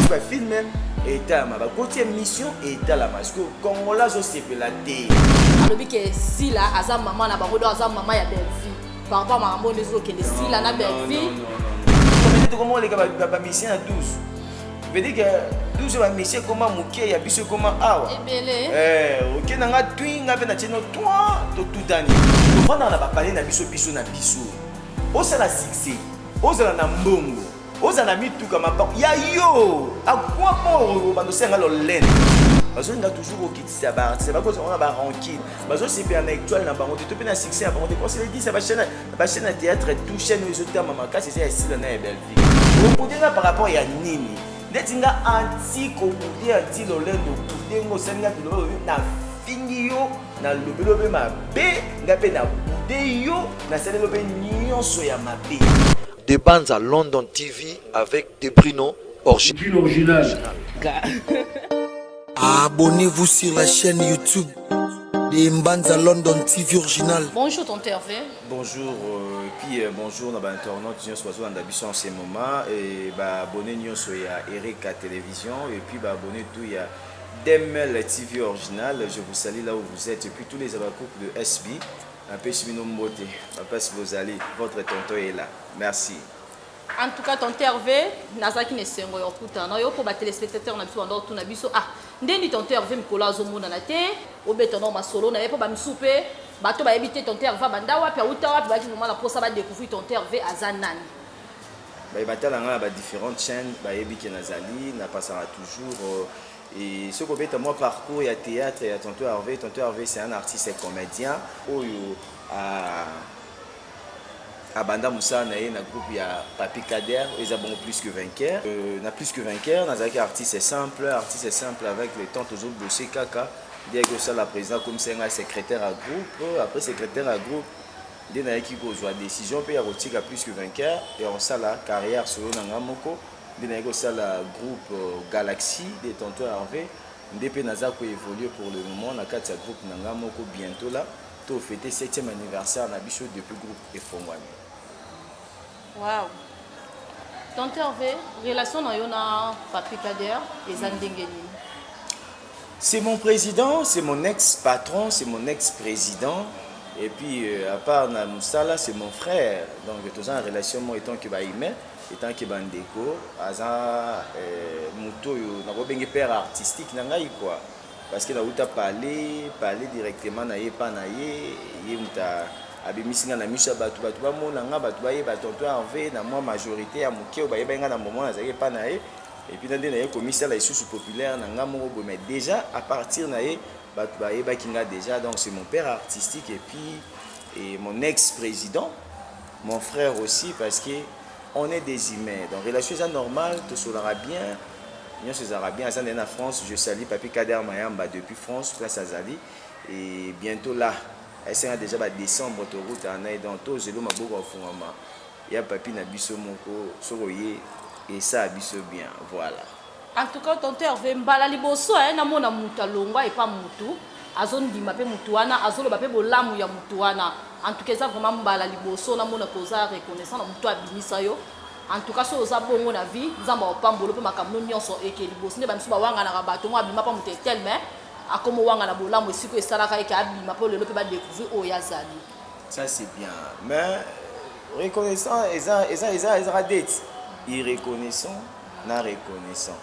ba film et ta ma ba côté mission et ta la parce que Congolais so c'est la té alobi ke si la aza maman na bango do aza maman ya Belvi par rapport à maman les autres que si la na Belvi comment les gars ba mission à 12 veut dire que 12 ba mission comment muké ya biso comment awa OK na nga twinga pe na tino toi to tout dani to fanda na ba parler na biso na biso o ça la succès o ça na mbongo o ça na mituka mapa ya yo à quoi bon bando senga lo lene parce que toujours au kit ça ba c'est pas cause on a ba ranking parce que c'est bien actuel na bango to pe na succès bango te conseiller dit ça ba chaîne théâtre tout chaîne les autres mama ka c'est ici là na belle vie on dit là par rapport ya nini netinga anti ko budi anti lo lendo kudengo senga lo na fini yo na lobelobe mabe ngape na bude yo na selelobe nyonso ya mabe. Des bandes à London TV avec des Bruno original. Abonnez-vous sur la chaîne YouTube des bandes à London TV original. Bonjour tonton Hervé. Bonjour puis bonjour na ba internaute nyonso bazo na biso en ce moment et ba abonné nyonso ya Erika Télévision et puis ba abonné tout ya Demel TV original. Je vous salue là où vous êtes et puis tous les abakouk de SB. Un peu si nous mbote, papa si vous allez, votre tonton est là. Merci. En tout cas, tonton Hervé, nazaki ne sengo yo kuta na yo ko ba téléspectateurs na biso ndo tuna biso ndeni tonton Hervé mikola zo mona na te, obeto no masolo na yepo ba misupe, bato ba ebité tonton Hervé banda wapi uta wapi ba ki moment na posa ba découvrir tonton Hervé azanani. Ba batala nga ba différentes chaînes, ba yebi ki nazali, na passera toujours et ce qu'on fait moi parcours il y a théâtre et tonton Hervé c'est un artiste et comédien oyo à Banda Moussa na groupe il y a Papi Kader ils ont bon plus que vainqueur na plus que vainqueur dans un artiste simple avec les temps toujours dossier kaka Diego ça la président comme c'est un secrétaire à groupe après secrétaire à groupe dès na qui cause la décision puis il y a rotika plus que vainqueur et on ça la carrière sur na moko Dinago ça la groupe Galaxy de tonton Hervé ndepé naza ko évoluer pour le moment na kati ya groupe nanga moko bientôt là to fêter 7e anniversaire na biso depuis groupe Efongwani. Wow. Tonton Hervé, relation na yo na Papi Kader et Zandengeni. C'est mon président, c'est mon ex-patron, c'est mon ex-président et puis à part na Moussala, c'est mon frère. Donc tous en relation moi étant que ba humain étant que bandeko aza moto yo na bobenge père artistique na ngai quoi parce que na uta parler directement na ye pa na ye muta abimisinga na misha batu ba mona nga batu ba ye ba tonton Hervé na moi majorité ya moke ba ye benga na moment na za ye pa na ye et puis na ndena ye commissaire la sous populaire na nga moko mais déjà à partir na ye batu ba ye ba kinga déjà donc c'est mon père artistique et puis mon ex-président mon frère aussi parce que on est des humains. Donc, relation est normale, tout cela bien. Nous sommes bien. En France, je salue Papi Kader Mayamba depuis France, place Azali. Et bientôt là, elle sera déjà à décembre, autoroute à Naï, dans tout, j'ai l'homme à beaucoup au fond. Il y a Papi Nabiso Moko, Soroye, et ça Abiso bien. Voilà. En tout cas, tonton Hervé, mbala liboso, na mona muta longwa et pas mutu. Azon di mape mutuana, azolo bape bolamu ya mutuana. En tout cas, ça vraiment mbala liboso, na mona koza reconnaissant na mutu abimisa yo. En tout cas, so oza bongo na vie, nzamba opambolo pe makamno nyonso eke liboso ne bamisu ba wanga na bato mo abima pa mutetel mais akomo wanga na bolamu esiko esalaka eke abima pe lelo pe ba découvrir oyazali. Ça c'est bien, mais reconnaissant eza date. Irreconnaissant, na reconnaissant.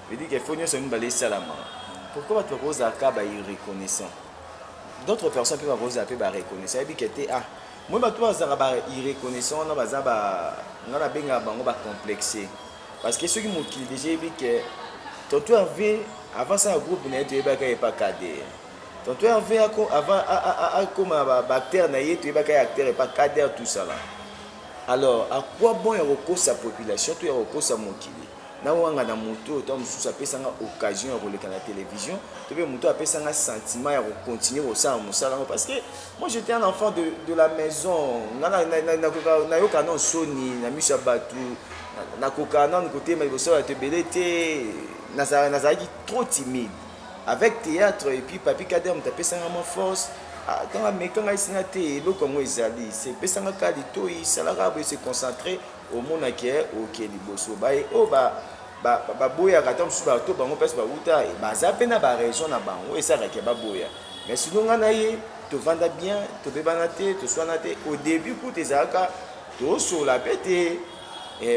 Je dis qu'il faut nous sommes balés salama. Pourquoi tu poses à cas irreconnaissant? D'autres personnes peuvent poser à peu reconnaissant. Et puis moi bah toi ça va irreconnaissant na bazaba ngana benga bango ba complexé parce que ceux qui m'ont déjà dit que tonton Hervé avant ça groupe na tu ba ka pas cadre tonton Hervé avant comme acteur na tu ba ka acteur et pas cadre tout ça là. Alors à quoi bon y recours sa population tu y recours sa mokili na wanga na moto to mususu apesanga occasion ya koleka na télévision to be moto apesanga sentiment ya continuer au ça musala parce que moi j'étais un enfant de la maison na yoka non soni na misha batu na koka na côté mais boso ya te belete na zaki trop timide avec théâtre et puis Papi Kader mtapesanga ma force dans la mécanique ici le comme ezali c'est pesanga kalito il salaka se concentrer au monde qui est au liboso ba baboyaka ata mosusu bato bango mpasi bauta baza mpe na barégion na bango esalaka baboya mais sino ngai na ye tovanda bien tobebana te toswana te au début kuta ezalaka tosola mpe te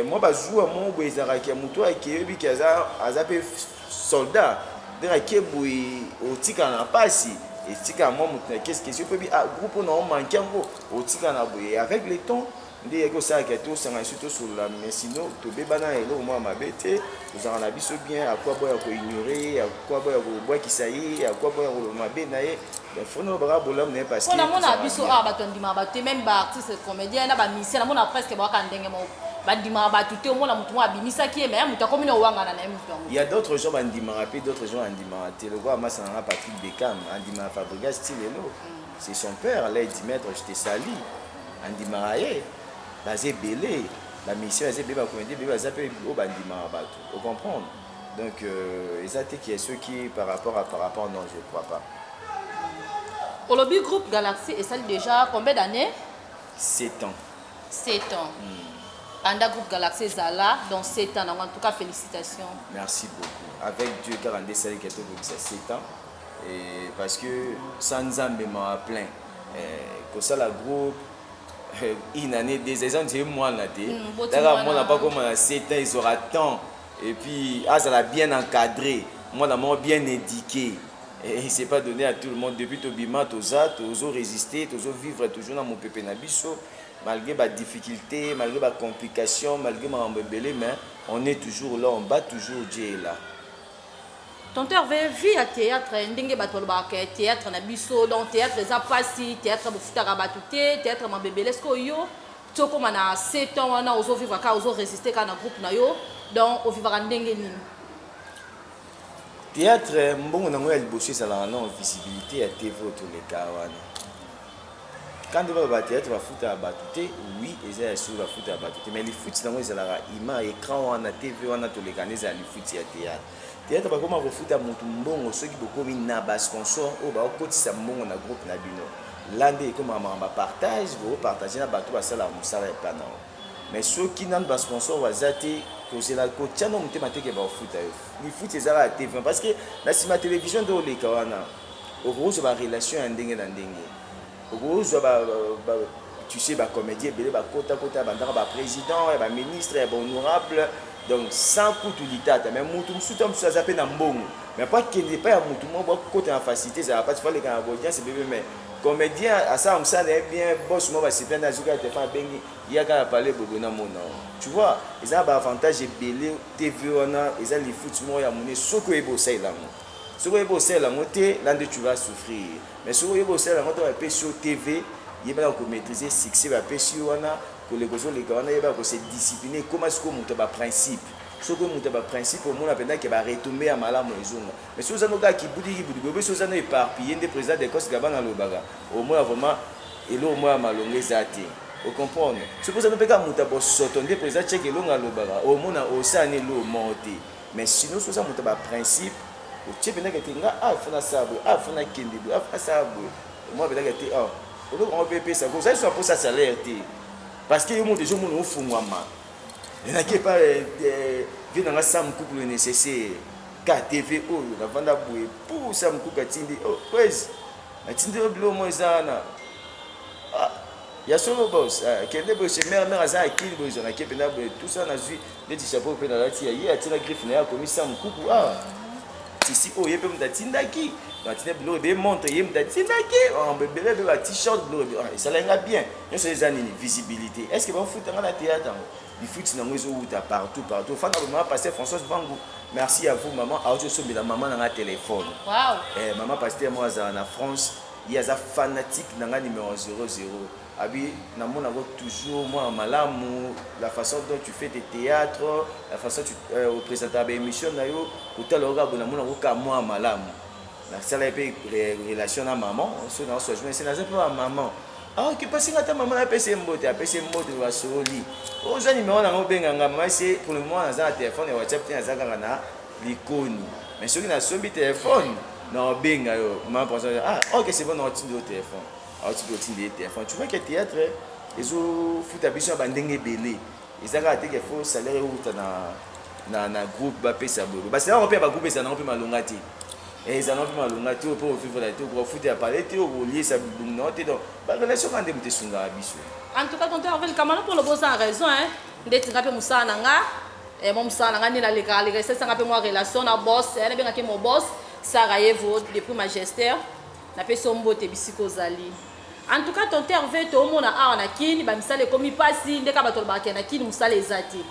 mwa bazwa mo boye ezalaka ya moto akeyebiki aza mpe soldat ndenge ake boye otikala na mpasi etikala mwa moto na kesi opebi groupe na omanke yango otikala na boye avec le temps nde yaki osalaka tosanga biso tosolola mais sino tobebana eloko mwa mabe te tozalaka na biso bien akwa boya koignore ye akwa boya kobwakisa ye akwa boya koloba mabe na ye fona baka bolamu na ye parce que namona biso awa bato andimaka bato te même baartiste comédien na bamisien namona presque bawaka ndenge moko bandimaka bato te omona motu moko abimisaki ye mais moto akomi na owangana na ye motu yango. Il y a d'autres gens bandimaka mpe d'autres gens andimaka te lokola masa nanga Patrick Beckham andimaka Fabregas ti lelo c'est son père là dit maître je te sali andimaka ye baza ebele bamisien baza ebele bacomédie ebele baza mpe oyo bandimaka bato ocomprendre donc eza te qui est ceux qui par rapport non je crois pas. Olobi groupe Galaxy esali déjà combien d'années? 7 ans. 7 ans. Anda groupe Galaxy Zala dans 7 ans. En tout cas, félicitations. Merci beaucoup. Avec Dieu, car on décide que tout ça 7 ans. Et parce que sans Nzambe m'a plein. Que ça la groupe une année, des ans, c'est moi là. D'ailleurs, moi n'a pas comme 7 ans, ils aura temps. Et puis, ça l'a bien encadré. Moi, là, bien éduqué. Et il ne s'est pas donné à tout le monde. Depuis Tobima, Toza, Tozo résister, Tozo vivre toujours dans mon pépé Nabiso. Malgré les difficultés, malgré les complications, malgré ma embébélé, mais on est toujours là, on bat toujours Dieu là. Ton père avait vu à théâtre, ndenge batolba théâtre Nabiso, donc théâtre les apasi, théâtre bufutara batute, théâtre ma bébé lesko yo. Tu comme on a 7 ans, on a osé vivre car osé résister quand un groupe na yo, donc on vivra ndenge ni. Théâtre, bon, on a bossé ça là, non visibilité à TV tous les cas. Quand on va au théâtre, on va foutre à batute, oui, ils sont sur la foutre à batute, mais les foot, c'est dans les images, écran, on a TV, on a tous les canaux, les foot à théâtre. Théâtre, par contre, on va foutre à mon ceux qui beaucoup mis na sponsor, au bas côté ça mon a groupe na bino. L'année comme on partage, vous partagez na bateau à ça la moussala et pas non. Mais ceux qui n'ont pas sponsor, on va zater. C'est la côte, tiens, on m'a dit que foot. Les foot, c'est à la TV. Parce que là, si ma télévision de les Kawana, au gros, c'est ma relation en dingue dans dingue. Au gros, tu sais, ma comédie, ma côte, ma président, ma ministre, ma honorable. Donc, sans coup de l'état, mais mon tout sous tom ça s'appelle un bon. Mais pas qu'il n'est pas un mouton, moi, côté en facilité, ça va pas te faire les gars, c'est bébé, mais. Comédien, à ça, on s'en est bien, boss, moi, c'est plein d'azouka, t'es pas bengi, il y a qu'à parler de mon nom. Tu vois, ils ont un avantage, belé, TV, on a, ils ont les foot, moi, il y a mon nez, ce que est bossé là, ce que est bossé là, là, tu vas souffrir. Mais ce que est bossé là, tu vas payer sur TV, il va maîtriser succès, il va payer sur on a, pour les gosses, les gars, il va se discipliner, comment est-ce qu'on monte par principe. Ce que monte par principe, au monde, maintenant, qui va retomber à malade, mais si vous avez un gars qui bouge, si vous avez éparpillé, des présidents des cosses gabana le baga, au moins, vraiment, et là, au moins, malongé zate. Vous comprenez? Si vous avez un gars qui a sauté, des présidents tchèques et longa le baga, au moins, au sein de l'eau monté. Mais sinon, si vous avez un principe, au tchèque, il y a un fana sabre, un fana kendi, un fana sabre. Moi, il y a un on peut payer ça. Vous savez, pour ça, salaire. Parce qu'il y a des gens qui ont fait moi. Il n'y a pas de dans la salle couple nécessaire. KTV, oh, la vanda bouée pour ça me coupe à Tindi. Oh, ouais, à Tindi, au bleu, moi, ça. Ah, il y a solo boss. Quel est le boss? Mère, à qui le boss? On a qui tout ça, on a vu des chapeaux dans la tia. Il y a la griffe, il y a commis ça me coupe. Ah, ici, oh, il y a pas de Tindaki. Dans Tindi, bleu, des montres, il y a de Tindaki. On peut bébé, un t-shirt bleu. Ça l'a bien. Il y a des années de visibilité. Est-ce que vous foutez dans la théâtre? Il faut que partout. Maman, pasteur François Vangou. Merci à vous, maman. La maman dans un téléphone. Wow. Maman, pasteur, moi, en France, il y a des fanatiques dans le numéro 00. Abi, toujours moi, malamou, la façon dont tu fais des théâtres, la façon dont tu présentes des émissions, pour tel organe, moi, malamou. Ça, c'est une relation à maman. C'est un maman. Ah, qui passe à ta maman, elle a mbote de Soli. Aux numéros dans le c'est pour le moment, on a un téléphone et WhatsApp, on a un l'icône. Mais ceux qui ont un téléphone, non, benga yo. Maman pense ah, OK, c'est bon, on a un téléphone. On a un téléphone. Tu vois que le théâtre, ils ont foutu à biso bandenge belé. Ils ont raté qu'il faut salaire ou na groupe bapesa boye parce que on groupe ça non plus malonga te et ça non plus malonga te pour vivre la te pour foutre à parler te au lier ça bidum non te donc ba relation quand de sunga biso en tout cas tonton Hervé kamana pour le boss en raison hein ndeti ngape musala nanga et mon musala nanga ni la légal c'est ça ngape moi relation na boss elle bien que mon boss Sarah Evo depuis magistère na pe sombo te bisiko zali en tout cas tonton Hervé to mona a na kini ba misale komi pasi ndeka bato ba na kini musala ezati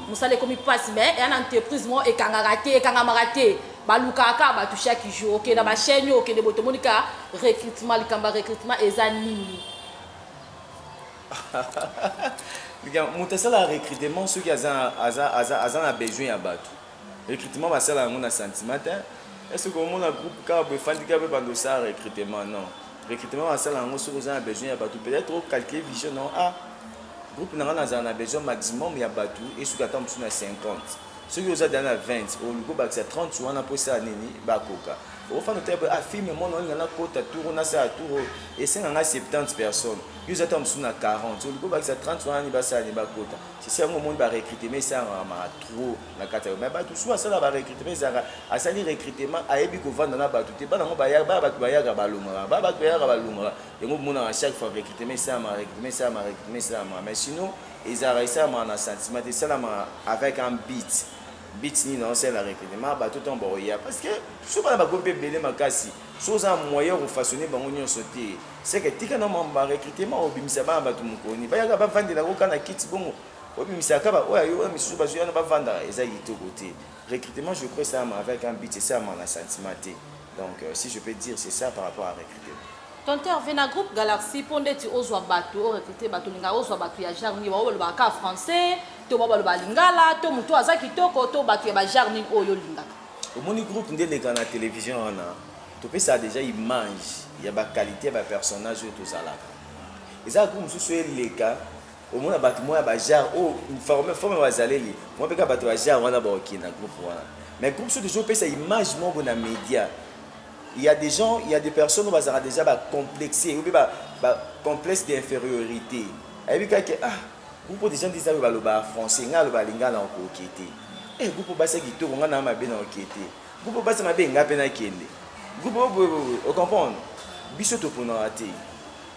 musala komi pasi mais en entreprise mo e kanga raté balukaka ba tu chaque jour OK na ba chaîne OK de boto monika recrutement likamba recrutement ezanini Mon sala recrutement ceux qui a besoin ya bato recrutement va sala ngona sentiment est-ce que mon groupe ka be fandi ka be bando ça recrutement non recrutement va sala ngo ceux qui a besoin ya bato peut-être calculer vision non groupe na a besoin maximum ya bato et ceux qui attendent sur 50 ceux qui ont dans 20 au niveau ba 30 sur na posa nini ba koka au fond de film mon on a kota tour on a ça tour et 70 personnes ils attendent sur 40 au niveau ba 30 sur ni ba ça ni ba kota c'est un moment ba recruter mais ça ma trop na kata mais ba tout soit ça ba recruter mais ça a sali recrutement a ebi ko vendre na ba tout te ba na ba ya ba ya ga ba lunga ba ya ga ba lunga et mo mona à chaque fois recruter mais ça mais sinon ils arrêtent ça na sentiment de ça avec un beat ni non c'est la recrutement ba tout en boya parce que souvent ba groupe belé makasi chose en moyen ou façonner bango nyon sauter c'est que tika na mamba recrutement obimisa ba ba tout mukoni ba ya ba vendre la ko kana kit bongo obimisa ka ba oya yo misusu ba zo ba vendre eza yito côté recrutement je crois ça avec un beat c'est ça mon sentiment donc si je peux dire c'est ça par rapport à recrutement tonton Hervé na groupe Galaxy pondeti ozwa bato recruter bato linga ozwa bato ya jarni wa lo ba ka français to ba lo ba lingala to mutu aza kitoko to bato ya ba jarni oyo lingaka au moni groupe ndele kana télévision ona to pe ça déjà image ya ba qualité ba personnage to zalaka eza groupe mususu eleka au mona bato moya ba jar o forme bazaleli moi pe ka bato ba jar wana ba okina groupe wana mais groupe so toujours pe ça image mo bona média. Il y a des gens, il y a des personnes qui ont déjà complexé, ou bien complexe d'infériorité. Et puis quand beaucoup de gens disent que le français, le balinga na okokete. Eh beaucoup basa gito nga na mabe na okete. Beaucoup basa mabe nga pe na kende. Beaucoup on comprend. Biso to pona raté.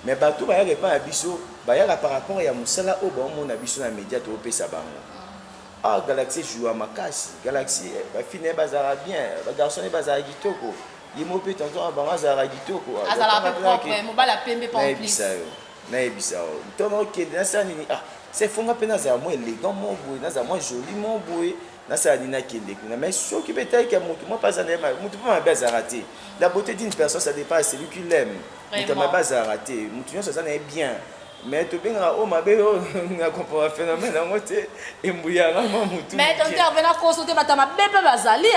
Mais bato ba ya pas biso, ba ya par rapport ya musala o ba mo na biso na média to pesa bango. Ah Galaxy joue à makasi. Galaxy ba fine bazara bien, ba garçon bazara gitoko. Il m'a dit tantôt avant azara gitoko azala pe propre mo bala pembe pa en plus na ebisa donc OK na ça nini c'est fonga pena za moi élégant mon boy na za moi joli mon boy na ça nina kende kuna mais ce qui peut être que moi pas en aime mutu pas basa raté la beauté d'une personne ça dépasse celui qui l'aime mutu ma basa raté mutu ça n'est bien mais to benga o mabe o na comprendre phénomène ngo te embuya na mutu mais tonton Hervé na consulter batama bebe bazali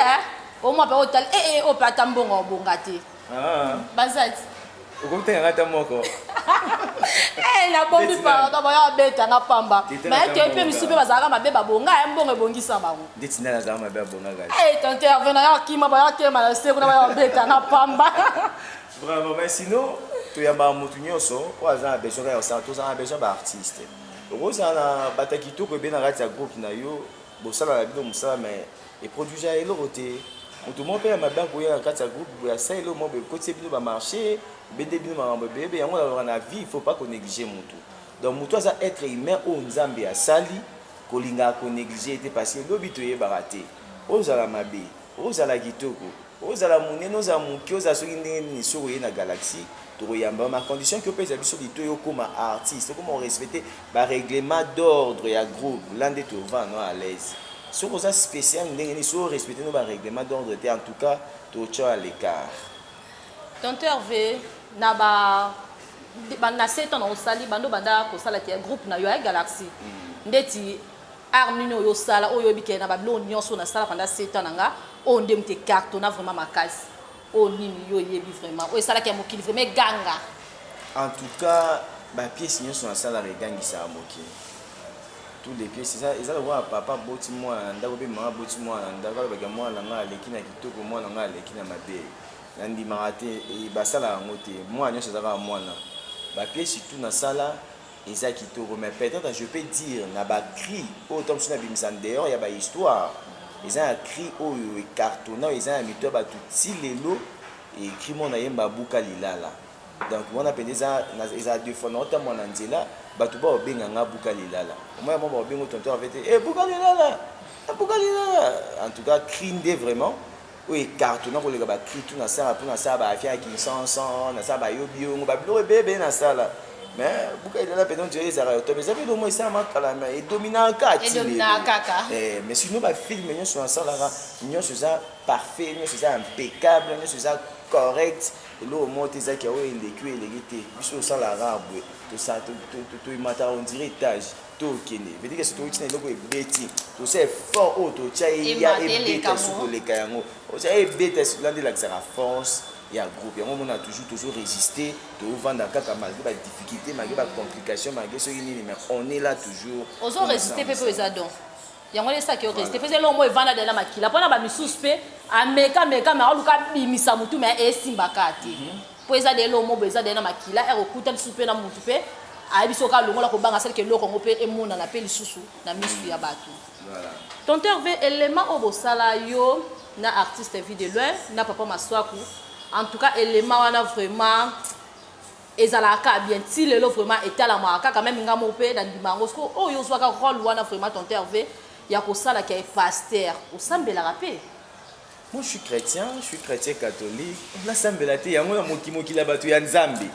au moins pas hôtel au pas tambongo bongati bazati ukomte ngata moko na bombi pa ba ya beta na pamba mais que pe misupe bazaka mabe babonga mbongo bongisa bango ditina na zama mabe bonga gali tonton Hervé na ya kima ba ya tema na se kuna ba ya beta na pamba vraiment mais sinon to ya ba mutu nyoso kwa za besoin ya ça to za besoin ba artiste roza na batakito ko be na rati ya groupe na yo bosala la bido musala mais et produire et l'autre tout le monde peut ma banque ou un groupe ou ça et le monde côté bino va marcher bende bino ma bébé on a la vie il faut pas qu'on néglige mon tout donc mon toi ça être humain au nzambe à sali kolinga ko négliger était passé lobito ye baraté ozala mabe ozala gitoko ozala munene ozala muki ozala soki ndenge ni soko ye na galaxie to yamba ma condition que pesa biso lito yo comme artiste comment respecter ba règlement d'ordre ya groupe l'ande to va non à l'aise. Ce qui est spécial, c'est respecter nos règlements d'ordre. En tout cas, tout est à l'écart. Tonton Hervé, na 7 ans au sali bando banda ko sala ki groupe na yo Galaxy. Ndeti armino yo sala oyo bike na bablo nyonso na sala pendant 7 ans nga on ndemte carton na vraiment makasi. O nini yo yebi vraiment. O sala ki mokili vraiment ganga. En tout cas, ba pièce nyonso na sala regangi sa mokili. Tous les pieds c'est ça ils allaient voir papa boti moi ndako be mama boti moi ndako ba moi na nga leki na kitoko moi na nga leki na mabe nandi marate et basala ngote moi nyo ça va moi na ba pièce surtout na sala eza kitoko mais peut-être je peux dire na ba cri autant sur na bimsan dehors il y a ba histoire eza un cri oyo ecartonnant eza ya mito bato ti lelo écrit mon ayemba buka lilala donc wana pende eza deux fois na otamwa na nzela bato baobenganga buka lilala omoi mo baobenga tonton avete buka lilala buka lilala en tout cas cri nde vraiment oyo ecartonnant koleka bacri tu nasala mpo nasala baafia ya kinsansan nasala bayobi yongo babiloko ebebe nasala mais buka lilala pende ondire ezalaka yotobe eza mpe lomo esalama kala mais edominaka mais sinon bafilme nyonso nasalaka nyonso eza parfait nyonso eza impeccable nyonso eza correct eloko moko te ezaki oyo eleki oyo eleki te biso osalaka boye toyimataka ondire étage tokende vedike so toyitina eloko ebeti tosa effort oyo totya eya ebeta su koleka yango otya ebeta lande elakisaka force ya groupe yango mona toujours tozorésister tovanda kaka malgré badifficulté malgré bacomplication malgré soki nini mais on est là toujours ozorésister mpe mpe eza donc yango lesaki orésister mpe eloko mo evanda dela makila mpona bamisusu mpe ameka me aluka bimisa motu me esimbaka te mpo eza de eloko mo eza dela makila ekokuta lisusu mpe na motu mpe ayebi soki alongola kobanga salike eloko yango mpe emonana mpe lisusu na misu ya bato tonton Hervé élément oyo bosala yo na artiste vie de loin na papa Maswaku en tout cas élément wana vraiment ezalaka bien ti lelo vraiment etalamaka kaka même nga mo mpe na ndima yango siko oyo ozwaka rôle wana vraiment tonton Hervé ya kosalaka ye pasteur osambelaka mpe. Moi je suis chrétien catholique nasambela te yango ya mokili ya bato ya nzambe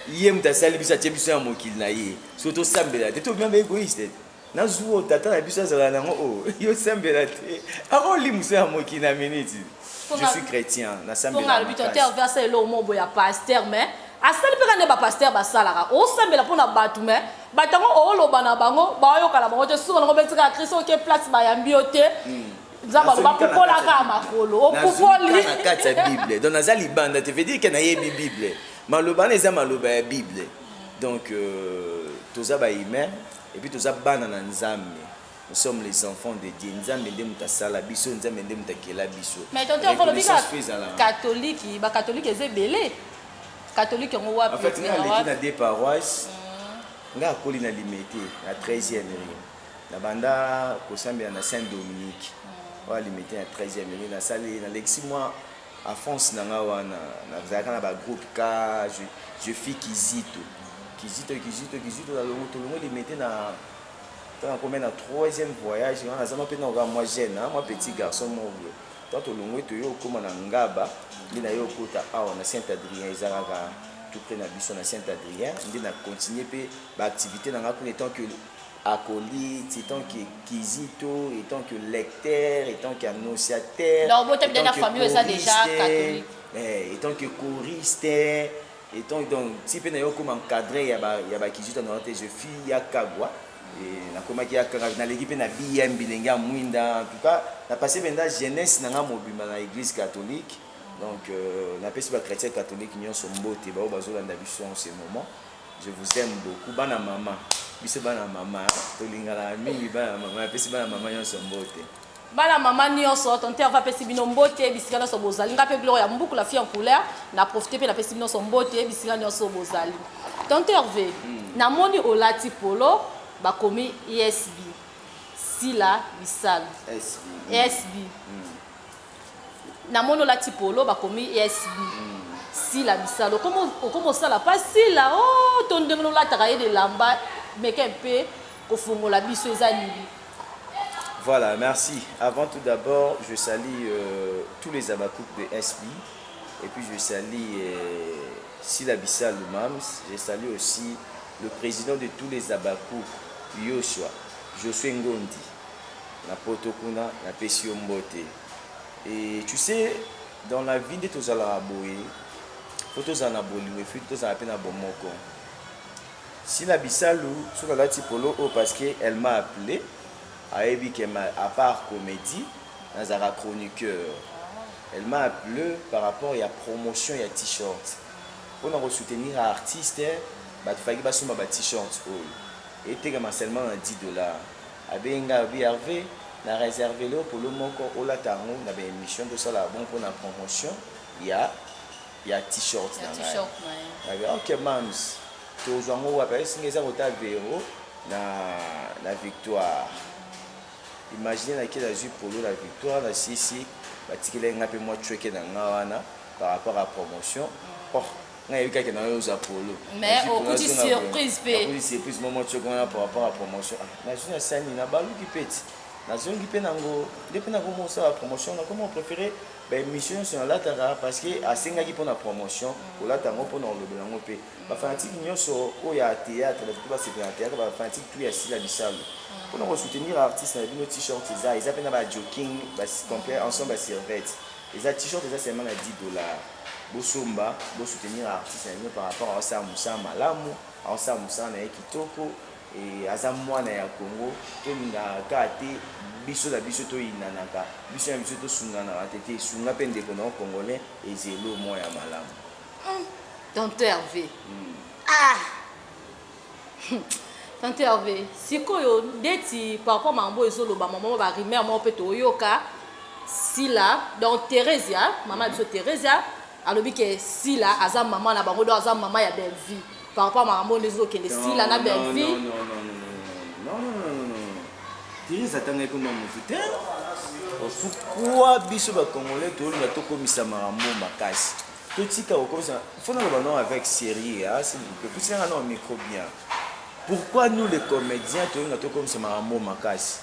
ye moto asali biso atie biso ya mokili na ye so tosambela te tobima égoïste nazwa tata na biso azala nango o yo sambela te akolimuso ya mokili na minute je suis chrétien nasambela alobi tonton Hervé asala eloko moko ya pasteur mais asali mpe kande bapaster basalaka osambela mpona bato me bato yango oloba na bango baoyokana bango te suka nango betika ya kristo oke place bayambi yo te nzambe aloba kupolaka makolo okupoli na kati ya bible donc naza libanda te veut dire ke nayebi bible maloba wana eza maloba ya bible donc toza bahumain et puis toza bana na nzambe nous sommes les enfants de Dieu nzambe nde moto asala biso nzambe nde moto akela biso mais tonton olobika catholique bacatholique eza ebele catholique yango wapi en fait nga aleki na deux paroisses nga akoli na limité na 13e rue na banda kosambela na Saint Dominique oyo limité na 13e rue nasali nalekisi mwa afance na nga wana nazalaka na bagroupe ka je fis kizito tolongo limité na tana komé na 3e voyage wana naza mpe na oka mwa jeune mwa petit garçon moko tant tolongo toyo okoma na ngaba nde na yo okota awa na Saint-Adrien ezalaka tout près na biso na Saint-Adrien nde na continuer mpe baactivité na nga kuna étant que acolyte étant que kizito étant que lecteur étant que annonciateur étant que choriste étant donc si mpe na yo okoma encadré ya bakizito na te je fis ya kagwa nakomaki naleki mpe na biyem bilenge ya mwinda en tout cas napase mpenza jeunesse na nga mobimba na église catholique donc napesi bachrétien catholique nyonso mbote bao bazolanda biso en ce moment je vous aime beaucoup bana mama biso bana mama tolingana mingi bana mama napesi bana mama nyonso mbote bana mama nyonso tonton Hervé apesi bino mbote bisika nyonso bozali nga mpe biloko ya mbuku la fille en couleur na profite mpe napesi bino mbote bisika nyonso bozali tonton Hervé namoni olati polo bakomi ESB Sila Bisalo ESB namoni olati polo bakomi ESB Sila Bisalo okomi osala pa sila o to ndenge olataka ye de lamba meke mpe kofungola biso eza nini. Voilà, merci. Avant tout d'abord, je salue tous les Abakouk de SB et puis je salue Sila Bisalo Mams, je salue aussi le président de tous les Abakouk Josué Ngondi, na Potokuna, na Pesio Mbote. Et tu sais, dans la vie de tous les Aboye, faut tous en abolier, faut tous en appeler na bomoko. Sila Bisalo, sur la tipolo, parce qu'elle m'a appelé, à part comédie, Nazara chroniqueur. Elle m'a appelé par rapport à la promotion et à t-shirt. Pour nous soutenir un artiste, il fallait que nous un t-shirt. Et seulement $10. Abenga Hervé na réservé pour le moko ola tango na ba émission de ça la bon pour la promotion il y a t-shirt na OK mams to zango wa pa singeza kota vero na victoire imaginez laquelle a joué pour la victoire la Sisi batikele nga pe moi tueke na nga wana par rapport à promotion. Oh, nga yebika ke na yo za polo. Mais au coup de surprise pe. Au surprise moment tueke nga par rapport à promotion. Na juna sani na balu ki peti. Na zongi pe nango, depuis na comment ça la promotion, na comment préféré ben mission sur la tara parce que asenga ki pour la promotion, pour la tango pour le belango pe. Ba fanatique nyonso o ya théâtre, ba c'est bien théâtre, ba fanatique tout ya si la bisalo. Pour nous soutenir artiste na bino t-shirt ça, ils appellent ba jogging, ba complet ensemble ba serviette. Les t-shirt ça c'est même à $10. Bosomba, bo soutenir artiste na par rapport à ça Moussa Malamu, à ça Moussa na kitoko. Et aza mwana ya Congo tolinga kate biso la biso to inanaka biso ya biso to sungana tete sunga pe ndeko na congolais ezelo mo ya malamu. Tante Hervé. Tante Hervé, sikoyo deti par rapport mambo ezoloba maman ba rimer mo pe to yoka sila donc Theresia maman biso Theresia alobi ke sila aza maman na bango do aza maman ya belle vie. Par rapport à mon réseau qui est style à la belle vie. Non. Thérèse attendait comme mon putain. Pourquoi biso ba congolais to la to komisa marambo makasi. To tika ko ça. Faut na ba avec série hein, c'est que c'est un nom micro bien. Pourquoi nous les comédiens to na to komisa marambo makasi.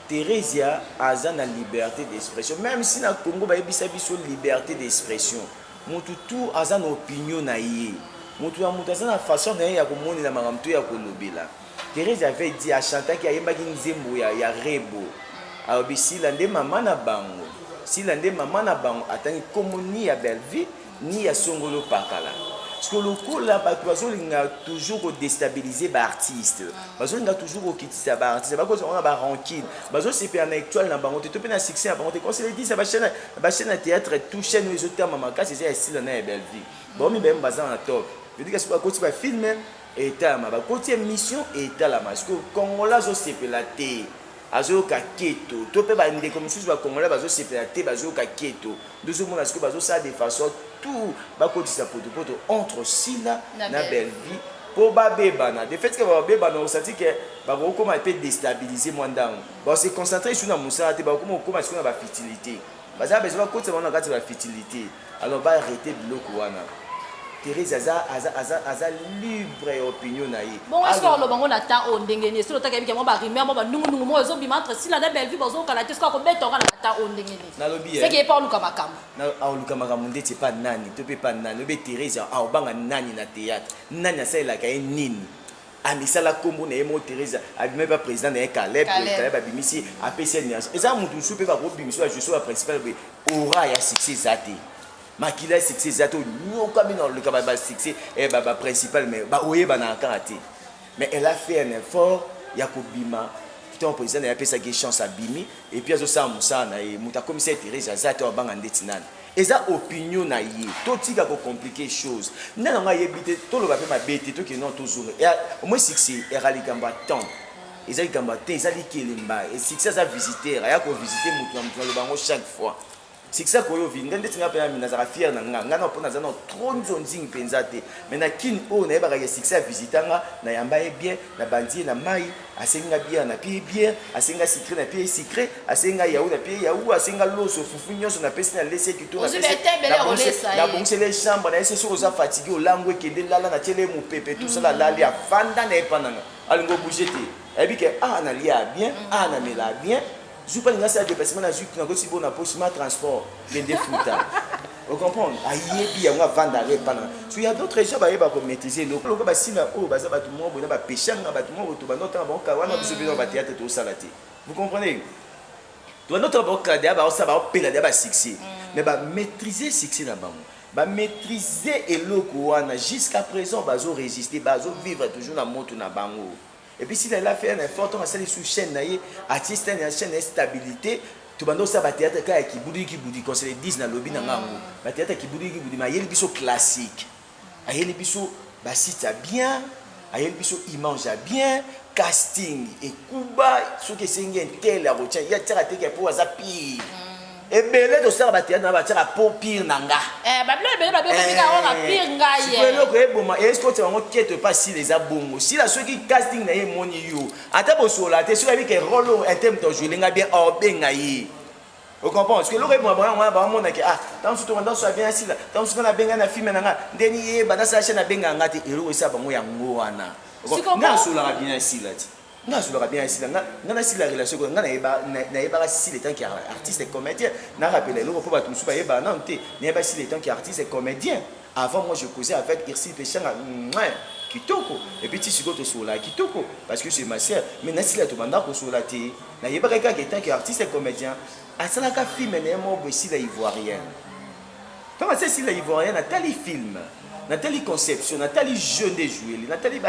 Thérèse a na liberté d'expression même si na Congo ba yebisa biso liberté d'expression. Mutu tout a na opinion na yé. Mutu aza na façon na ya komonela makambo to ya kolobela. Thérèse avait dit à chanter qu'il y a yembaki nzembo ya rebo. Aobi sila nde mama na bango. Sila nde mama na bango atangi komo ni ya belle vie ni ya songolo pakala. Parce que le coup là bazolinga toujours déstabiliser ba artiste. Bazolinga toujours okitisa ba artiste. Ba cause on a ba rancune. Bazo c'est na actuel na bango te pe na succès na bango te conseiller dit ça ba chaîne na théâtre tout chaîne les autres mama kasi c'est sila na belle vie. Bon mi ben bazan na top. Je dis que c'est pas côté ba film et ta ma ba côté mission et ta la parce que Congolais zo sepela te azo ka keto to pe ba ndeko misusu ba Congolais bazo sepela te bazo ka keto dozo mona ce que bazo ça de façon tout ba côté ça poto entre sila na belle vie pour ba bebana de fait que ba bebana on senti que ba ko comment peut déstabiliser moi ndang ba se concentrer sur na musala te ba comment sur na ba fertilité ba ça besoin côté on a gâté la fertilité alors ba arrêter biloko wana. Thérèse aza libre opinion na ye. Bon, est-ce que le bango na ta ondengene sur le ta kebiki mo ba rimer mo ba nungu mo ezo bima entre sila na belle vie bozo kala teska ko betonga na ta ondengene. Na lobi. C'est que pas luka makambo. Na luka makambo ndeti pas nani, to pe pas nani, lobi Thérèse a obanga nani na théâtre. Nani a sala ka nini. Amisala kombo na emo Thérèse abime ba président na Caleb abimisi apesi alliance. Eza mutu soupe ba ko bimiso je suis la principale aura ya succès zate. Makila succès zato nyoka bino le kababa succès et baba principal mais ba oyeba na karaté mais elle a fait un effort ya kobima ton président na yapesa ki chance à bimi et puis azo sa musana et muta commissaire Thérèse zato banga ndeti nani eza opinion na ye to tika ko compliquer chose nana nga yebite to lo ba pe mabete to ki non toujours et au moins succès era likamba temps ezali kamba te ezali kelemba et succès a visiteur ya ko visiter mutu na le bango chaque fois. C'est ça que je vis. Je suis fier de moi. Je suis trop nzonzing penzate. Mais na kin o na ba ga succès visitanga na yamba e bien na bandie na mai asenga bien na pied bien asenga secret na pied secret asenga yaou na pied yaou asenga loso fufu nyonso na pesi na laisser kito na la bon c'est les chambres na ese sur za fatigué o langue kende lala na tele mu pepe tout ça la lali afanda na epananga alingo bouger te et puis que na lia bien na mela bien. Je ne sais pas si je déplacement na jupe na gosi bona posima transport kende futa. Vous comprenez? Ayebi on va vendre pendant. Il y a d'autres gens ba yeba ko maîtriser le ba sima o ba za ba tout monde bona ba pêchanga ba tout monde to ba nota ba ka wana biso biso ba théâtre to salati. Vous comprenez? To nota ba ka dia ba ça ba pela dia ba succès. Mais ba maîtriser succès na bango. Ba maîtriser eloko wana jusqu'à présent ba zo résister ba zo vivre toujours na moto na bango. Et puis si elle a fait un effort, on a salé sous chaîne naïe, artiste une chaîne de stabilité, tout bando ça va théâtre qui boudi quand c'est les 10 na lobby na ngango. Ba théâtre qui boudi mais il y a biso classique. Il y a biso ba site bien, il y a biso image bien, casting et kuba ce que c'est un tel la routine, il y a théâtre qui pour za pi. ebele tosala batéâtre na batiaka po pire na nga babilo ebele babekobika oka pire ngai eloko eboma eske otia bango kete pa sila eza bongo sila soki casting na ye emoni yo ata bosola te soki abika role oyo inteme tojoelenga bien obenga ye ocomprend parce que eloko eboma bango bamonaki ntango soki tomandaso abien asila ntango soki nabenga na filme na nga ndeni yeba nasala chaine abenga nga te eloko esala bango yango wana nga asolaka bien asila ti nga asolaka bien asila nga nasila relation nga nayebaka sila etant que artiste et comédien narapela eloko mpo bato mosusu bayebaka nano te nayeba sila etant que artiste et comédien avant moi je causais avec Irsi Pechanga kitoko et puis tisiko tosola kitoko parce que c'est ma sœur mais nasila tobanda kosola te nayebaka kaka etant que artiste et comédien asalaka film na mo bo sila ivoirienne tant que sila ivoirienne natali film natali conception natali jeune de jouer natali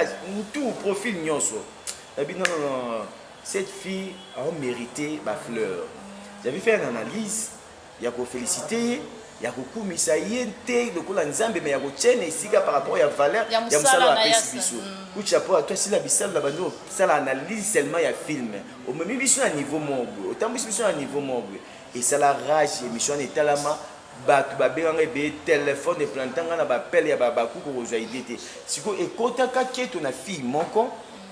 tout profil nyonso. Non, cette fille a mérité ma fleur. J'avais fait une analyse, il y a qu'à féliciter, il y a qu'à kumisa yente, le coup l'ensemble, mais il y a qu'à tenir ici par rapport à la valeur, il y a qu'à ça la pessimisme. Coup chapeau à toi si la bissale la bande, ça l'analyse seulement il y a film. Au même mission à niveau mobile, autant mission à niveau mobile. Et ça la rage, émission est tellement batu babenganga ebe téléphone de plantanga na bapele ya babaku ko ozwa idée. Siko ekotaka keto na fille moko.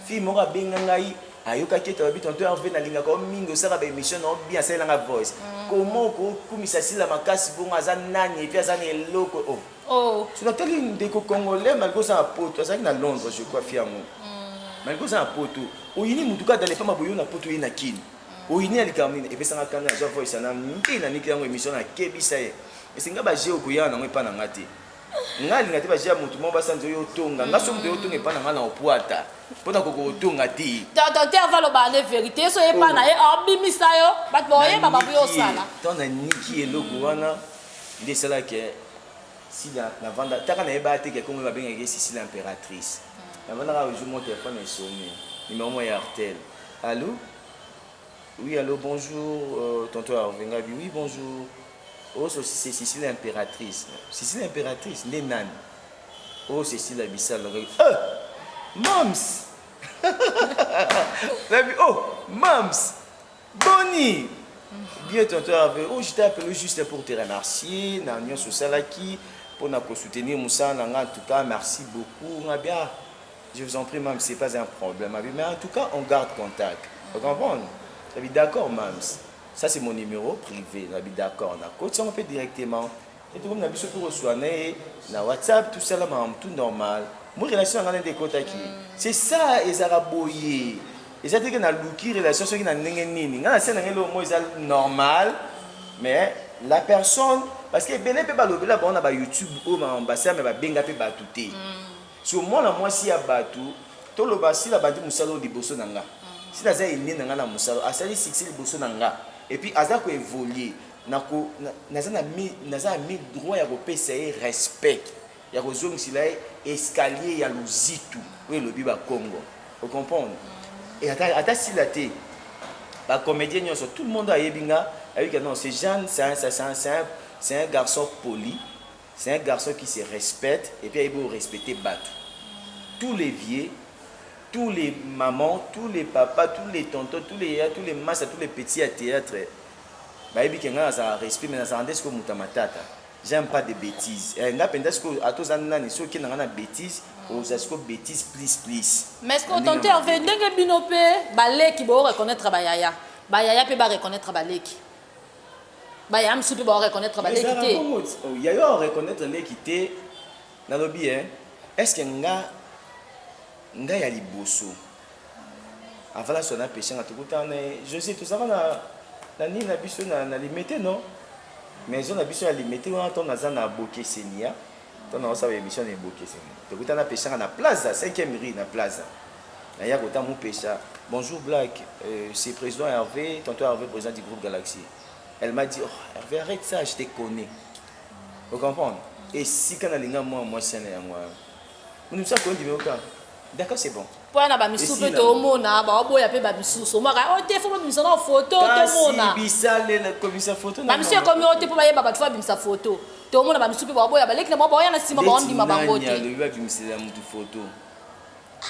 Fille moko benga ngai ayokaki ete babi tonto Hervé nalingaka o mingi osala baémission na bien asalelanga voice comment okumisa sila makasi bongo aza nani epi aza na eloko so natali ndeko congolais malgré oza na poto azalaki na Londres je crois fiango malgré oza na poto oyini mutu kaka dale fama boyo na poto oye na kini oyini alikama nini epesanga kanga azwa voice na mpe naniki yango émission nakebisa ye esenga baje okoyaka nango epa na nga te nga alinga te baje ya motu moko basanzi oyo otonga nga so moto oyo otonga epa na nga na opwata mpona koko otonga te docteur valoba la vérité so epa na ye abimisa yo bato boyeba baboyo osala ntango naniki eloko wana nde esalaki sila navanda taka nayeba te kekongo babengaki Sicile impératrice navandaka ojour mon téléphone esonne numéro mo ya Artel allô oui allô bonjour tonton Hervé Ngabi oui bonjour oh c'est Sicile impératrice Sicile impératrice nde nani oh Cécile Abissal Mams oh Mams Bonnie bien tonton Hervé oh je t'ai appelé juste pour te remercier na union sosalaki pour na soutenir Moussa Nanga en tout cas merci beaucoup bien je vous en prie Mams c'est pas un problème mais en tout cas on garde contact vous comprenez d'accord Mams ça c'est mon numéro privé d'accord on a coach on peut directement et tout comme na biso pour soigner na WhatsApp tout ça là tout normal. Moi relation avec des kotaki c'est ça ezara boyer ezate que na luki relation soki na ndenge nini ngana sena ngelo mo ezal normal mais la personne parce que bene pe balobela ba on a ba YouTube o ma ambassa mais ba benga pe batu te so moi na moi si ya batu to lo basi la bandi musalo liboso nanga si na za ine nanga na musalo asali succès liboso nanga et puis aza ko évoluer nako naza mi droit ya ko pesa respect ya kozongi sila escalier ya luzitu oui lobi ba Congo vous comprenez et ata sila te ba comédien nyoso tout le monde a yebinga avec non c'est Jeanne c'est un garçon poli c'est un garçon qui se respecte et puis il faut respecter Batu tous les vieux tous les mamans tous les papas tous les tontons tous les masses tous les petits à théâtre ba yebi kenga ça respect mais ça rendait ce que mutamatata. J'aime pas de bêtises. Nga pendas ko atoza nani so ki na bêtises o zasko bêtises please. Mais est-ce que tonton Hervé ndenge bino pe baleki bo reconnaître bayaya. Bayaya pe ba reconnaître baleki. Bayam su pe ba reconnaître baleki te. Il y a yo reconnaître leki te na lobi est-ce que nga ya liboso. Avala sona péché nga tukutana je sais tout ça na ni na biso na limité non. Mais on a besoin de limiter on a na boké senia on a ça émission de boké senia donc on a pêché na plaza 5e rue na plaza na ya kota mon pêche bonjour Black c'est président Hervé tonton Hervé président du groupe Galaxy elle m'a dit oh Hervé arrête ça je te connais vous comprenez et si quand linga moi c'est na moi nous ça qu'on dit mais d'accord c'est bon pour na ba misupe to mona ba oboya pe ba misuso maka o te fo ba misona photo to mona bisale la commissaire photo ba misupe comme o te po ba yeba ba tfa bimisa photo to mona ba misupe ba oboya ba lekina ba oboya na sima ba ondi ma bango te le ba bimisela mutu photo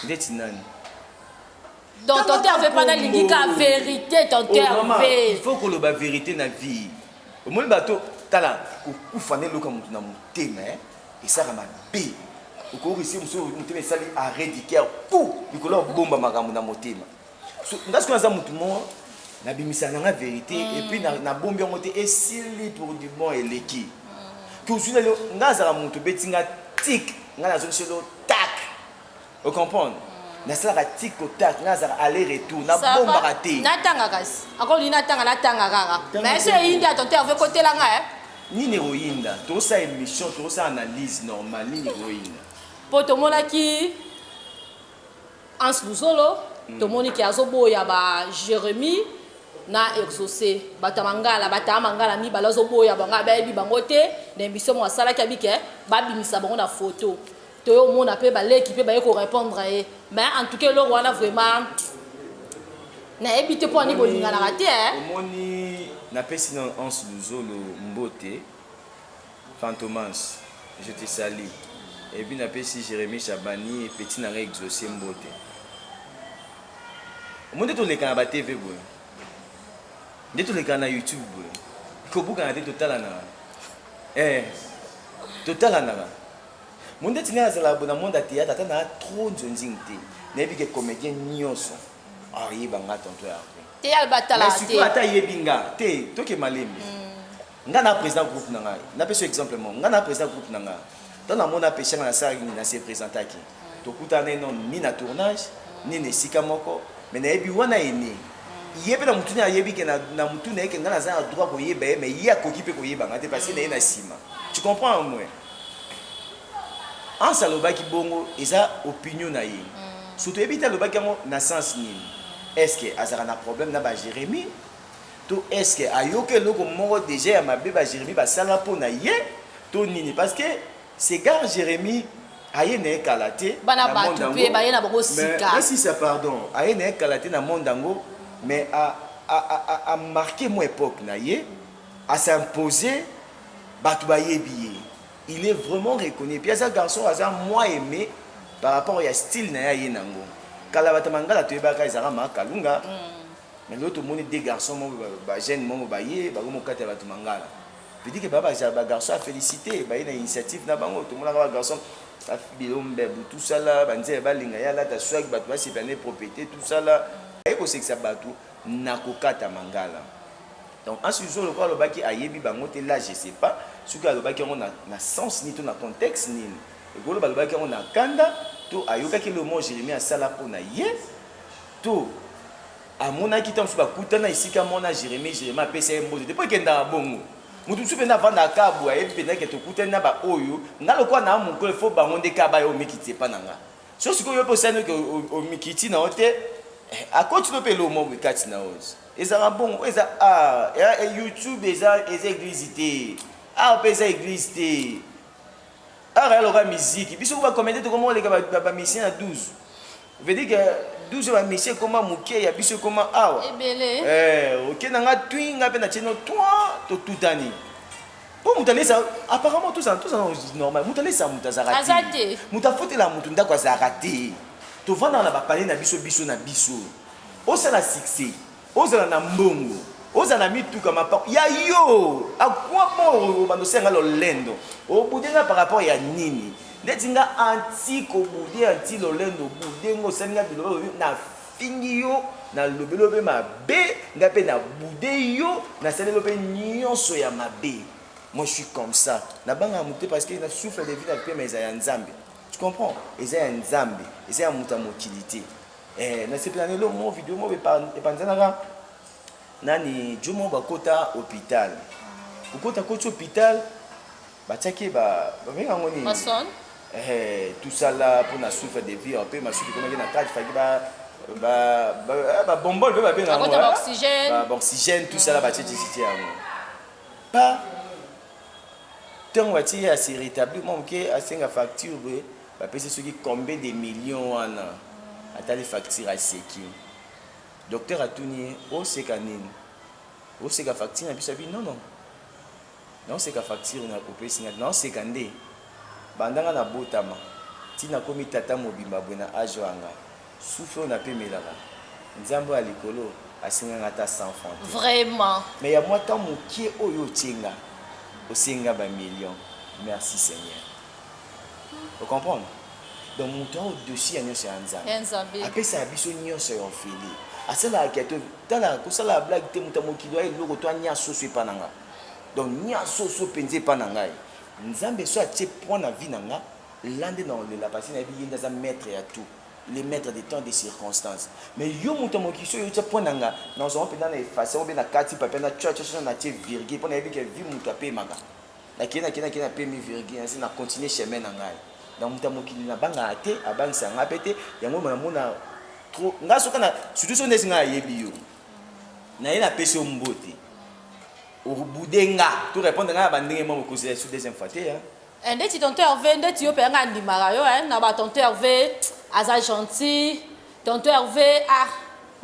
ndeti nani donc tonton Hervé pas na lingika vérité tonton Hervé il faut que le ba vérité na vie omoni bato tala kokufa nde eloko ya motu na motema esaka mabe okoorisi mosusu motema esali arrêt du cœur pu likolo ya bomba makambo na motema ngasi kuna aza motu moko nabimisaka nanga vérité epuis nabombi yango te esili pour du bon eleki kozwi na leo nga azala motu obetinga tik nga nazongiselo tak ocomprendre nasalaka tik kotak nga azalaka aller retour nabombaka te natanga kasi akoli natanga kaka mais ese eyindi ya tonte ave kotelanga nini koyinda tokosala émission tokosala analyse normale nini koyinda mpo tomonaki Anse Luzolo tomoniki azoboya ba Jérémie na exaucé bato ya mangala bato ya mangala mibale azoboya bango bayebi bango te na émission mo asalaki abike babimisa bango na photo toyomona mpe baleki mpe baye korépondre ye mais en tout cas eloko wana vraiment nayebi te mpo ani bolinganaka te omoni napesi na Anse Luzolo mbote Fantomas je te salue et puis napesi Jérémie Chabani petit nanga exaucé mbote omoni toleka na ba TV boye nde toleka na YouTube boye kobukana te totalanaka totalanaka monde eti ngai azala bona monde ya théâtre ata na trop nzonzingi te nayebi ke comédien nyonso ayebanga tonto yango te ya batala te surtout ata yebi nga te toke malembe nga na président groupe na ngai napesi exemple mo nga na président groupe na ngai to namona apesi nga nasalaki nini nase présentaki tokutana eno ni na tournage ni na esika moko mais nayebi wana ene ye mpe na mutu ne ayebi ke na mutu na ye ke nga naza na droit koyeba ye mais ye akoki mpe koyebanga te parce que na ye na nsima tu comprends moi Anse alobaki bongo eza opinion na ye surtout yebi te alobaki yango na sens nini est-ce que azalaka na problème na ba Jérémie to est-ce que ayoki eloko moko déjà ya mabe ba Jérémie basala mpo na ye to nini parce que c'est gars Jérémie aye na ekala te bana bato mpe baye na bango sika mais si ça pardon aye na ekala te na monde yango mais a marqué mon époque na ye a s'imposer bato bayebi ye il est vraiment reconnu puis ça garçon aza moi aimé par rapport à style na ye nango kala bato mangala toyebaka ezaka makalunga mais l'autre monde des garçons ba jeune mo baye ba mo kata bato mangala veut dire que baba ba garçon a félicité ba une initiative na bango tout monde ba garçon a bilombe tout ça là banze ba linga ya la ta swag bato ba sipane propriété tout ça là et ko sexa bato na kokata mangala donc en ce jour le quoi le baki ayebi bango te là je sais pas ce que le baki on a na sens ni tout na contexte ni et ko le baki on a kanda to ayoka ki le mot Jérémie a sala pona ye to amona ki tam suba kutana isika mona Jérémie apesa mbote depuis kenda bongo mutu supe na vanda kabu ayebi pena ke to kutana ba oyo ngalo kwa na mu ko fo bango de kaba yo mikiti pa nanga so siko yo po sano ke o mikiti na ote a continue pe lo mo bikati na oz ezara bon eza YouTube eza église te pesa église te la musique biso ba commenter comment les ba mission à 12 veut dire que 12 ba mission comment muke ya biso comment awa ebele OK nanga twinga pe na cheno toi to tutani pour mutale ça apparemment tout ça normal mutale ça mutazarati azate mutafote la mutu ndako azarati to vanda na ba parler na biso na biso osala succès ozala na mbongo ozala mituka mapako ya yo akwa bon bando senga lolendo obudenga par rapport ya nini ndetinga anti ko budi anti lolendo budengo senga bilo na fingi yo na lobelo be mabe ngape na bude yo na selelo pe nyonso ya mabe moi je suis comme ça na banga muté parce que na souffle de vie na pe mais ya nzambe tu comprends eza ya nzambe eza ya muta motilité na sepelane lo mo vidéo mo be panzana nani jomo bakota hôpital ukota koti hôpital batiaki babenga ngoni mason tout ça là pour na souffle de vie un peu ma souffle comme na cage faki ba bombol be babenga ngoni ba oxygène tout ça là batiaki yango pas tant wati ya se rétablir mon ke asenga facture be ba pese ceux qui combien de millions wana atali facture à seki docteur atuni o seka nini o seka facture na biso bi non seka facture na opesi non seka nde bandanga na botama tina komi tata mobimba bwena age wanga souffle na pemelaka nzambo ya likolo asenganga ata 100 francs. Vraiment. Mais il y a moi tant mokie oyo tienga. Osenga ba millions. Merci Seigneur. Vous comprenez? Donc mon temps au-dessus il y a Nzambe. après ça biso nyonso yo feli. Asala keto tala kosala blague te muta mokili ay loko to nya soso epananga. Donc nya soso penze epananga. Nzambe so atie point na vie nanga lande dans la passé na bi yinda za maître ya tout. Les maîtres des temps des circonstances. Mais yo muta mokili so yo tie point nanga na zo pe na effacer on be na kati papier na church na tie virgule pour na bi ke vie muta pe manga. Na kina pe mi virgule ainsi na continuer chemin nanga. Dans muta mokili na banga ate abangisa nga pete yango mona trop nga soka na surtout so ndesi nga yebi yo na ye na pesi o mbote o budenga to répondre nga ba ndenge mo ko sur deuxième fois te ya ndeti tonton Hervé ndeti yo pe nga ndimaka yo na ba tonton Hervé aza gentil tonton Hervé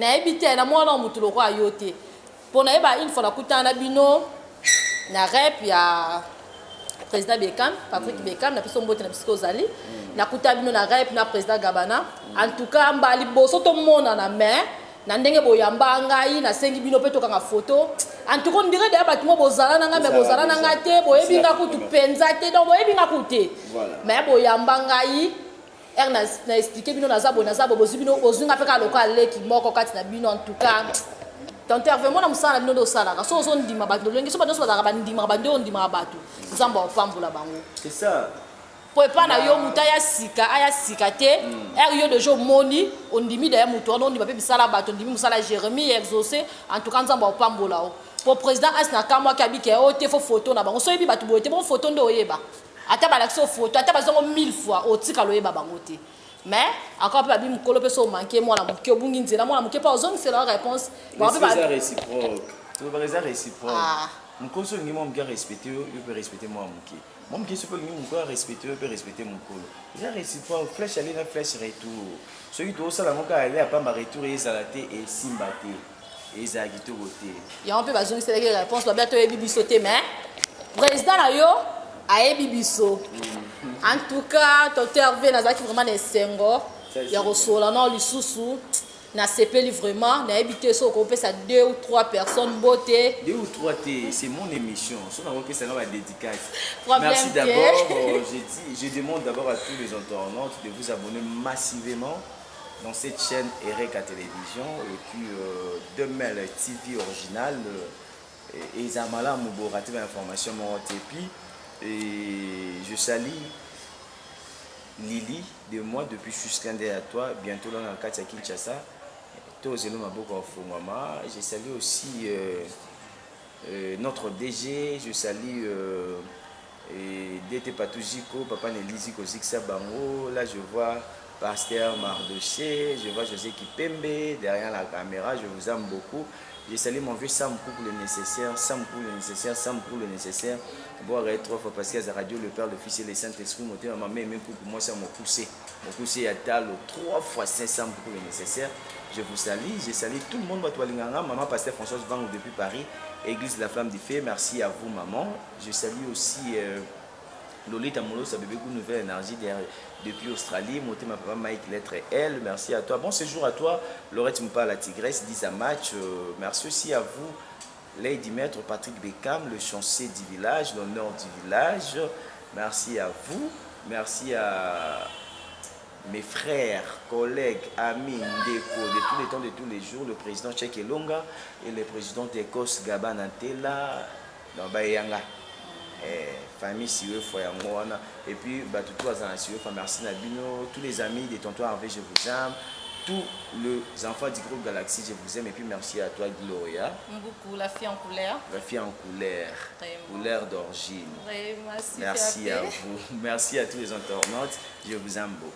na yebi te na mwana mutu lokwa yo te po na yeba une fois na kutana bino na rep ya président Bekam, Patrick Bekam, na piso mbote na pisiko zali, na kuta bino na rep na président Gabana. En tout cas, mbali boso to mona na main, na ndenge boyamba ngai na sengi bino pe to kanga photo. En tout cas, on dirait d'ailleurs batimo bozala na nga me bozala na nga te, boyebi nga kutu penza te, donc boyebi nga kute. Mais boyamba ngai na expliquer bino na zabo bozu bino bozunga pe ka local leki moko kati na bino en tout cas. Tonton vraiment na musala bino do sala ka so ndima ba do lengi so ba do sala ba ndima ba ndo ndima ba tu nzamba opambola bango c'est ça po pa na yo muta ya sika te yo de jour moni ondimi da ya muto on ndima pe bisala ba to ndimi musala Jérémie exaucé en tout cas nzamba opambola o po président asna kamwa kabike o te fo photo na bango so yebi batu boye te bon photo ndo oyeba ata ba lakso photo ata ba zongo 1000 fois o tika lo yeba bango te. Mais encore pas bien mukolo pe so manquer moi la muke obungi nzela moi la muke pas ozong c'est la réponse bon c'est réciproque tu veux pas réciproque mukolo so ngi moi muke respecter yo peut respecter moi muke moi muke so peut ngi muke respecter yo peut respecter mukolo c'est réciproque flèche aller na flèche retour ce qui to sala moka aller pas ma retour et ça la té et simbate et ça qui to côté ya on peut pas zongi c'est la réponse ba bientôt e bibi sauter mais président na yo ayebi biso. En tout cas, tonton Hervé nazaki vraiment des sengo. Ya rosola na lisusu na sepeli vraiment na habité so ko pesa 2 ou 3 personnes beauté. 2 ou 3 c'est mon émission. So na que ça va dédicace. Merci d'abord, je demande d'abord à tous les internautes de vous abonner massivement dans cette chaîne Ereka Télévision et puis demain le TV original et Zamala Mubo raté l'information mon TP. Et je salue Lily de moi depuis jusqu'à à toi, bientôt là dans le quartier Kinshasa. Tozelo Maboko Mama. Je salue aussi notre DG, je salue DT Patoujiko, Papa Nelisi Koziksa Bango. Là je vois Pasteur Mardoché, je vois José Kipembe derrière la caméra, je vous aime beaucoup. Je salue mon vieux Sam pour le nécessaire, Sam pour le nécessaire, Sam pour le nécessaire. Boire 3 fois parce qu'il y a la radio, le Père, le Fils et le Saint-Esprit. Mon Dieu, ma mère, même pour moi, ça m'a poussé. Mon poussé à tal 3 fois 500 pour le nécessaire. Je vous salue, je salue tout le monde. Maman, Pasteur Françoise Vang depuis Paris, Église de la Flamme du Feu. Merci à vous, maman. Je salue aussi Lolita Molo, ça bébé une nouvelle énergie depuis Australie. Monté ma papa Mike Lettre elle. Merci à toi. Bon séjour à toi. Laurette Moupa la Tigresse, 10 à match. Merci aussi à vous. Lady Maître Patrick Bekam, le chancelier du village, l'honneur du village. Merci à vous. Merci à mes frères, collègues, amis, Ndeko, de tous les temps, de tous les jours, le président Tchèque Elonga et le président d'Écosse Gaban Antela, dans Bayanga. Famille Siwe Foyamouana. Et puis, tout merci Nabino, tous les amis des tontons Hervé, je vous aime. Tous les enfants du groupe Galaxy, je vous aime et puis merci à toi Gloria. Beaucoup, la fille en couleur. La fille en couleur, couleur d'origine. Merci à vous. Merci à tous les internautes, je vous aime beaucoup.